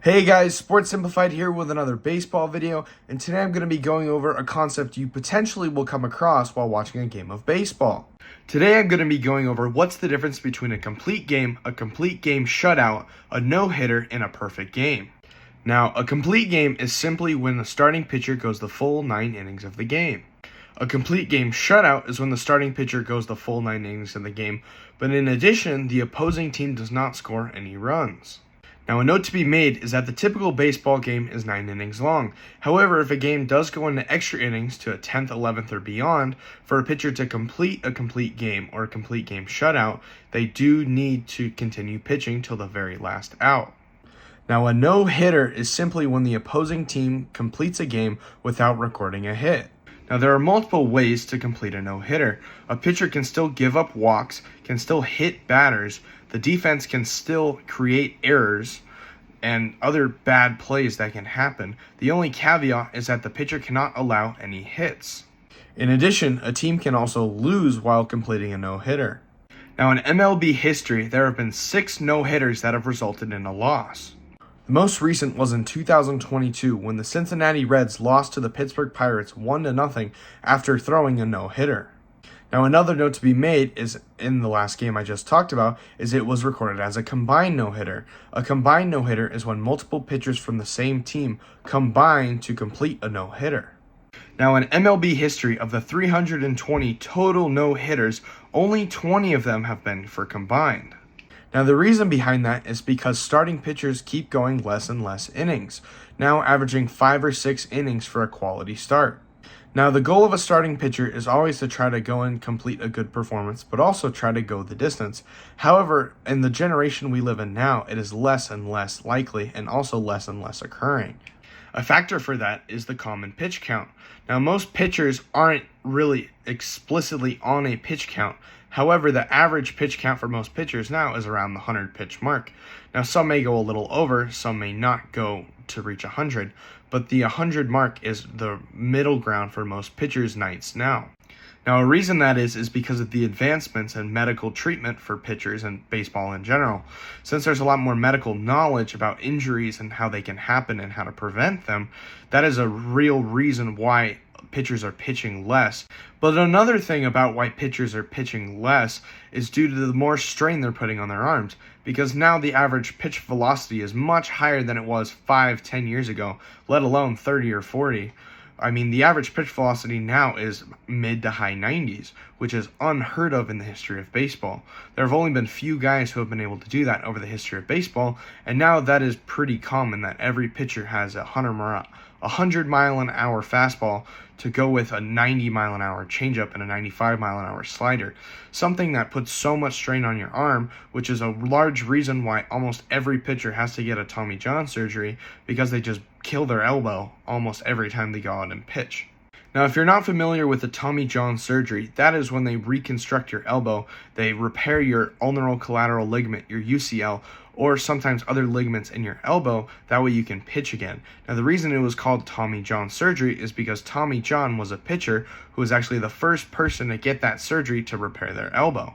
Hey guys, Sports Simplified here with another baseball video, and today I'm going to be going over a concept you potentially will come across while watching a game of baseball. Today I'm going to be going over what's the difference between a complete game shutout, a no-hitter, and a perfect game. Now, a complete game is simply when the starting pitcher goes the full 9 innings of the game. A complete game shutout is when the starting pitcher goes the full 9 innings of the game, but in addition, the opposing team does not score any runs. Now, a note to be made is that the typical baseball game is 9 innings long. However, if a game does go into extra innings to a 10th, 11th, or beyond, for a pitcher to complete a complete game or a complete game shutout, they do need to continue pitching till the very last out. Now, a no-hitter is simply when the opposing team completes a game without recording a hit. Now, there are multiple ways to complete a no-hitter. A pitcher can still give up walks, can still hit batters, the defense can still create errors and other bad plays that can happen. The only caveat is that the pitcher cannot allow any hits. In addition, a team can also lose while completing a no-hitter. Now, in MLB history, there have been 6 no-hitters that have resulted in a loss. The most recent was in 2022 when the Cincinnati Reds lost to the Pittsburgh Pirates 1-0 after throwing a no-hitter. Now, another note to be made is in the last game I just talked about is it was recorded as a combined no-hitter. A combined no-hitter is when multiple pitchers from the same team combine to complete a no-hitter. Now, in MLB history, of the 320 total no-hitters, only 20 of them have been for combined. Now, the reason behind that is because starting pitchers keep going less and less innings, now averaging 5 or 6 innings for a quality start. Now, the goal of a starting pitcher is always to try to go and complete a good performance, but also try to go the distance. However, in the generation we live in now, it is less and less likely and also less and less occurring. A factor for that is the common pitch count. Now, most pitchers aren't really explicitly on a pitch count. However, the average pitch count for most pitchers now is around the 100 pitch mark. Now, some may go a little over, some may not go to reach 100, but the 100 mark is the middle ground for most pitchers' nights now. Now, a reason that is because of the advancements in medical treatment for pitchers and baseball in general. Since there's a lot more medical knowledge about injuries and how they can happen and how to prevent them, that is a real reason why pitchers are pitching less. But another thing about why pitchers are pitching less is due to the more strain they're putting on their arms, because now the average pitch velocity is much higher than it was 5-10 years ago, let alone 30 or 40. I mean, the average pitch velocity now is mid to high 90s, which is unheard of in the history of baseball. There have only been few guys who have been able to do that over the history of baseball, and now that is pretty common that every pitcher has a 100-mile-an-hour fastball to go with a 90-mile-an-hour changeup and a 95-mile-an-hour slider, something that puts so much strain on your arm, which is a large reason why almost every pitcher has to get a Tommy John surgery, because they just kill their elbow almost every time they go out and pitch. Now, if you're not familiar with the Tommy John surgery, that is when they reconstruct your elbow, they repair your ulnar collateral ligament, your UCL, or sometimes other ligaments in your elbow, that way you can pitch again. Now, the reason it was called Tommy John surgery is because Tommy John was a pitcher who was actually the first person to get that surgery to repair their elbow.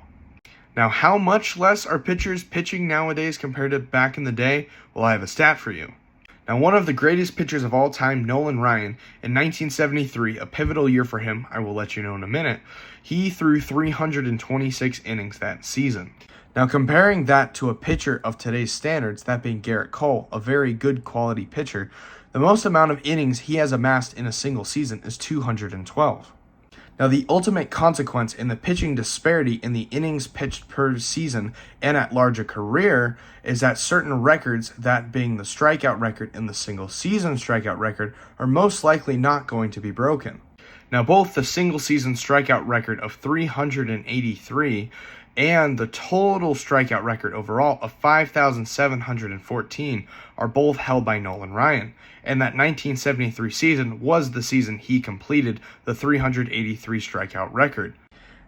Now, how much less are pitchers pitching nowadays compared to back in the day? Well, I have a stat for you. Now, one of the greatest pitchers of all time, Nolan Ryan, in 1973, a pivotal year for him, I will let you know in a minute, he threw 326 innings that season. Now, comparing that to a pitcher of today's standards, that being Garrett Cole, a very good quality pitcher, the most amount of innings he has amassed in a single season is 212. Now, the ultimate consequence in the pitching disparity in the innings pitched per season and at large a career is that certain records, that being the strikeout record and the single season strikeout record, are most likely not going to be broken. Now, both the single season strikeout record of 383 and the total strikeout record overall of 5,714 are both held by Nolan Ryan, and that 1973 season was the season he completed the 383 strikeout record.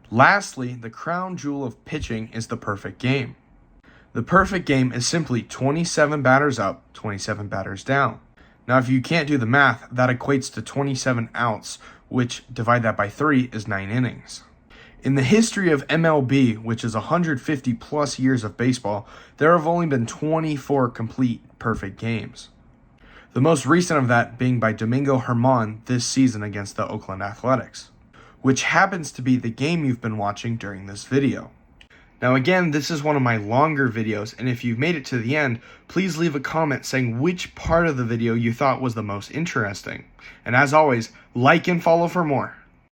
Lastly, the crown jewel of pitching is the perfect game. The perfect game is simply 27 batters up, 27 batters down. Now, if you can't do the math, that equates to 27 outs, which divide that by 3 is 9 innings. In the history of MLB, which is 150 plus years of baseball, there have only been 24 complete perfect games. The most recent of that being by Domingo Germán this season against the Oakland Athletics, which happens to be the game you've been watching during this video. Now again, this is one of my longer videos, and if you've made it to the end, please leave a comment saying which part of the video you thought was the most interesting. And as always, like and follow for more.